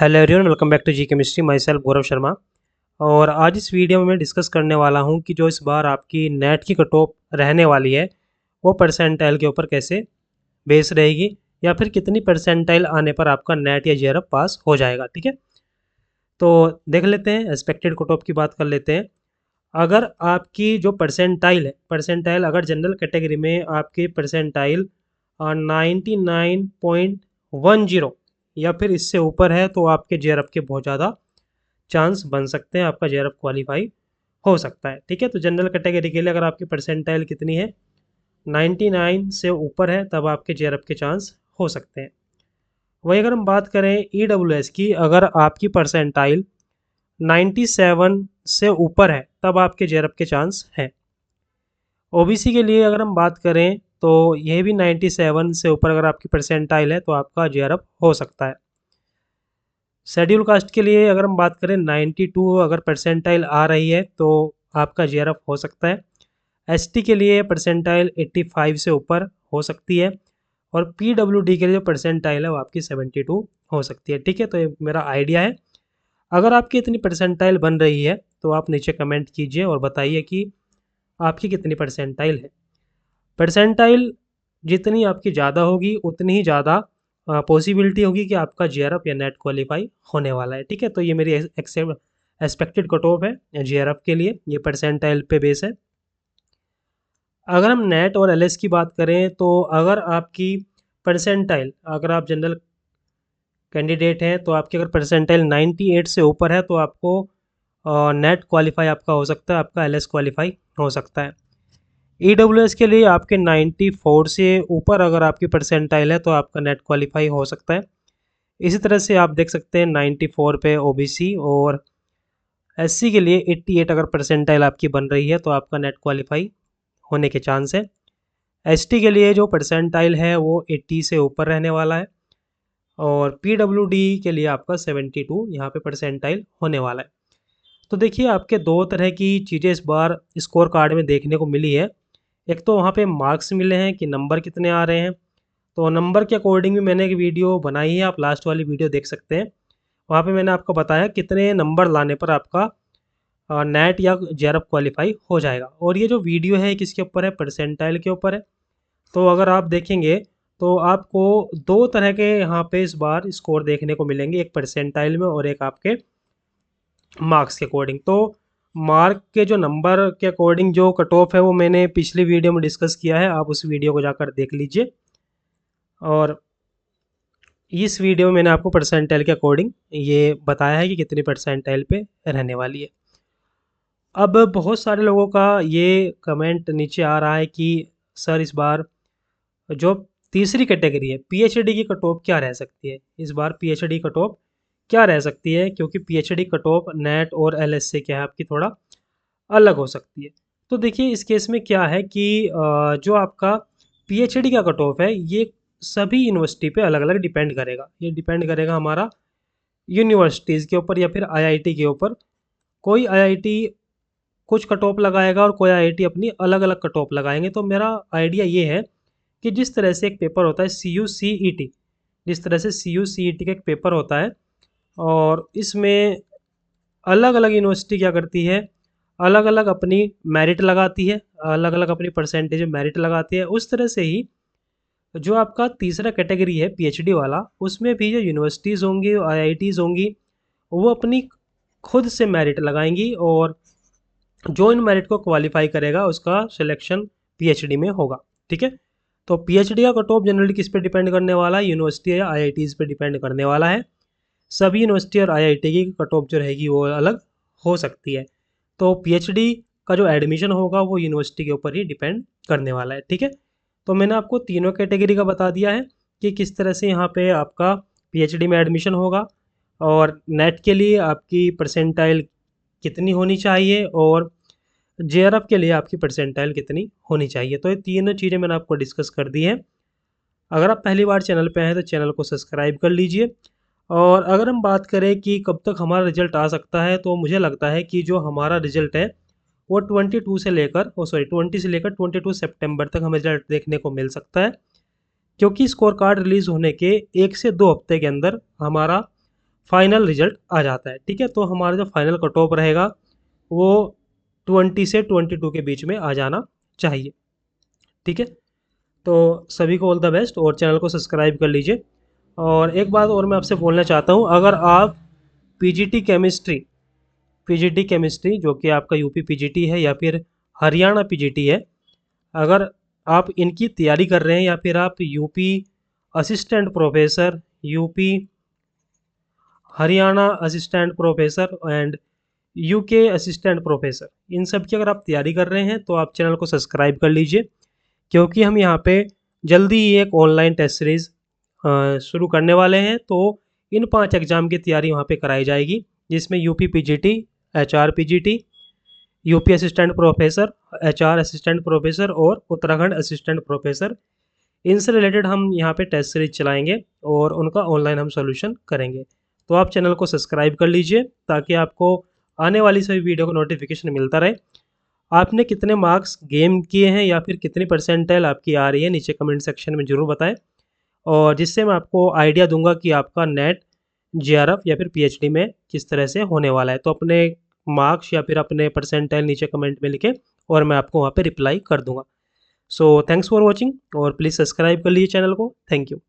Hello everyone, welcome back to G chemistry. Myself Gaurav Sharma. और आज इस वीडियो में मैं डिस्कस करने वाला हूं कि जो इस बार आपकी नेट की कट ऑफ रहने वाली है वो परसेंटाइल के ऊपर कैसे बेस रहेगी, या फिर कितनी परसेंटाइल आने पर आपका नेट या जेआरएफ पास हो जाएगा। ठीक है, तो देख लेते हैं, एक्सपेक्टेड कट ऑफ की बात कर लेते हैं। अगर आपकी जो परसेंटाइल है, परसेंटाइल अगर जनरल कैटेगरी में आपकी परसेंटाइल 99.10 या फिर इससे ऊपर है तो आपके जेआरएफ के बहुत ज़्यादा चांस बन सकते हैं, आपका जेआरएफ क्वालिफाई हो सकता है। ठीक है, तो जनरल कैटेगरी के लिए अगर आपकी परसेंटाइल कितनी है, 99 से ऊपर है, तब आपके जेआरएफ के चांस हो सकते हैं। वही अगर हम बात करें ईडब्ल्यूएस की, अगर आपकी परसेंटाइल 97 से ऊपर है तब आपके जेआरएफ के चांस हैं। ओबीसी के लिए अगर हम बात करें तो यह भी 97 से ऊपर अगर आपकी परसेंटाइल है तो आपका जेआरएफ हो सकता है। शेड्यूल कास्ट के लिए अगर हम बात करें 92 अगर परसेंटाइल आ रही है तो आपका जेआरएफ हो सकता है। एसटी के लिए परसेंटाइल 85 से ऊपर हो सकती है, और पीडब्ल्यूडी के लिए जो परसेंटाइल है वो आपकी 72 हो सकती है। ठीक है, तो ये मेरा आइडिया है। अगर आपकी इतनी परसेंटाइल बन रही है तो आप नीचे कमेंट कीजिए और बताइए कि आपकी कितनी परसेंटाइल है। परसेंटाइल जितनी आपकी ज़्यादा होगी उतनी ही ज़्यादा पॉसिबिलिटी होगी कि आपका जेआरएफ या नेट क्वालिफाई होने वाला है। ठीक है, तो ये मेरी एक्सपेक्टेड कट ऑफ है जेआरएफ के लिए, ये परसेंटाइल पे बेस है। अगर हम नेट और एलएस की बात करें तो अगर आपकी परसेंटाइल, अगर आप जनरल कैंडिडेट हैं तो आपकी अगर परसेंटाइल 98 से ऊपर है तो आपको नेट क्वालिफाई आपका हो सकता है, आपका एलएस क्वालिफाई हो सकता है। ईडब्ल्यूएस के लिए आपके 94 से ऊपर अगर आपकी परसेंटाइल है तो आपका नेट क्वालिफाई हो सकता है। इसी तरह से आप देख सकते हैं 94 पे ओबीसी, और एससी के लिए 88 अगर परसेंटाइल आपकी बन रही है तो आपका नेट क्वालिफाई होने के चांस है। एसटी के लिए जो परसेंटाइल है वो 80 से ऊपर रहने वाला है, और पीडब्ल्यूडी के लिए आपका 72 यहाँ पे परसेंटाइल होने वाला है। तो देखिए, आपके दो तरह की चीज़ें इस बार स्कोर कार्ड में देखने को मिली है। एक तो वहाँ पे मार्क्स मिले हैं कि नंबर कितने आ रहे हैं, तो नंबर के अकॉर्डिंग भी मैंने एक वीडियो बनाई है, आप लास्ट वाली वीडियो देख सकते हैं। वहाँ पे मैंने आपको बताया कितने नंबर लाने पर आपका नेट या जेआरएफ क्वालिफाई हो जाएगा। और ये जो वीडियो है किसके ऊपर है, परसेंटाइल के ऊपर है। तो अगर आप देखेंगे तो आपको दो तरह के यहाँ पे इस बार स्कोर देखने को मिलेंगे, एक परसेंटाइल में और एक आपके मार्क्स के अकॉर्डिंग। तो मार्क के जो नंबर के अकॉर्डिंग जो कट ऑफ है वो मैंने पिछली वीडियो में डिस्कस किया है, आप उस वीडियो को जाकर देख लीजिए। और इस वीडियो में मैंने आपको परसेंटाइल के अकॉर्डिंग ये बताया है कि कितनी परसेंटाइल पे रहने वाली है। अब बहुत सारे लोगों का ये कमेंट नीचे आ रहा है कि सर इस बार जो तीसरी कैटेगरी है पीएचडी की कट ऑफ क्या रह सकती है, इस बार पीएचडी कट ऑफ क्या रह सकती है, क्योंकि पीएचडी कट ऑफ नेट और एलएस से क्या है आपकी थोड़ा अलग हो सकती है। तो देखिए, इस केस में क्या है कि जो आपका पीएचडी का कट ऑफ है ये सभी यूनिवर्सिटी पे अलग अलग डिपेंड करेगा। ये डिपेंड करेगा हमारा यूनिवर्सिटीज़ के ऊपर या फिर आईआईटी के ऊपर। कोई आईआईटी कुछ कट ऑफ लगाएगा और कोई आईआईटी अपनी अलग अलग कट ऑफ लगाएंगे। तो मेरा आइडिया ये है कि जिस तरह से एक पेपर होता है CUCET, जिस तरह से CUCET का एक पेपर होता है, और इसमें अलग अलग यूनिवर्सिटी क्या करती है, अलग अलग अपनी मेरिट लगाती है, अलग अलग अपनी परसेंटेज मेरिट लगाती है। उस तरह से ही जो आपका तीसरा कैटेगरी है पीएचडी वाला, उसमें भी जो यूनिवर्सिटीज़ होंगी, आईआईटीज़ होंगी, वो अपनी खुद से मेरिट लगाएंगी, और जो इन मेरिट को क्वालिफाई करेगा उसका सिलेक्शन पीएचडी में होगा। ठीक है, तो पीएचडी का कट ऑफ जनरली किस पे डिपेंड करने वाला है, यूनिवर्सिटी या आईआईटीज़ पे डिपेंड करने वाला है। सभी यूनिवर्सिटी और आईआईटी की कट ऑफ जो रहेगी वो अलग हो सकती है। तो पीएचडी का जो एडमिशन होगा वो यूनिवर्सिटी के ऊपर ही डिपेंड करने वाला है। ठीक है, तो मैंने आपको तीनों कैटेगरी का बता दिया है कि किस तरह से यहाँ पे आपका पीएचडी में एडमिशन होगा, और नेट के लिए आपकी परसेंटाइल कितनी होनी चाहिए, और जेआरएफ के लिए आपकी परसेंटाइल कितनी होनी चाहिए। तो ये तीनों चीज़ें मैंने आपको डिस्कस कर दी हैं। अगर आप पहली बार चैनल पे हैं तो चैनल को सब्सक्राइब कर लीजिए। और अगर हम बात करें कि कब तक हमारा रिजल्ट आ सकता है, तो मुझे लगता है कि जो हमारा रिजल्ट है वो 20 से लेकर 22 सितंबर तक हमें रिजल्ट देखने को मिल सकता है, क्योंकि स्कोर कार्ड रिलीज़ होने के 1 से 2 हफ्ते के अंदर हमारा फाइनल रिजल्ट आ जाता है। ठीक है, तो हमारा जो फाइनल कट ऑफ रहेगा वो 20 से 22 के बीच में आ जाना चाहिए। ठीक है, तो सभी को ऑल द बेस्ट और चैनल को सब्सक्राइब कर लीजिए। और एक बात और मैं आपसे बोलना चाहता हूँ, अगर आप पीजीटी केमिस्ट्री जो कि आपका यूपी पीजीटी है या फिर हरियाणा पीजीटी है, अगर आप इनकी तैयारी कर रहे हैं या फिर आप UP assistant professor, UP Haryana assistant professor and UK assistant professor, इन सब की अगर आप तैयारी कर रहे हैं तो आप चैनल को सब्सक्राइब कर लीजिए, क्योंकि हम यहाँ पे जल्दी ही एक ऑनलाइन टेस्ट सीरीज़ शुरू करने वाले हैं। तो इन 5 एग्ज़ाम की तैयारी वहाँ पे कराई जाएगी, जिसमें UP PGT, HR PGT, UP assistant professor, HR assistant professor और उत्तराखंड असिस्टेंट प्रोफेसर, इनसे रिलेटेड हम यहाँ पे टेस्ट सीरीज चलाएंगे और उनका ऑनलाइन हम सोल्यूशन करेंगे। तो आप चैनल को सब्सक्राइब कर लीजिए ताकि आपको आने वाली सभी वीडियो का नोटिफिकेशन मिलता रहे। आपने कितने मार्क्स गेम किए हैं या फिर कितनी परसेंटाइल आपकी आ रही है, नीचे कमेंट सेक्शन में ज़रूर बताएं, और जिससे मैं आपको आइडिया दूंगा कि आपका नेट, जेआरएफ या फिर पीएचडी में किस तरह से होने वाला है। तो अपने मार्क्स या फिर अपने परसेंटाइल नीचे कमेंट में लिखें और मैं आपको वहाँ पे रिप्लाई कर दूंगा। सो थैंक्स फॉर वॉचिंग और प्लीज़ सब्सक्राइब कर लीजिए चैनल को। Thank you.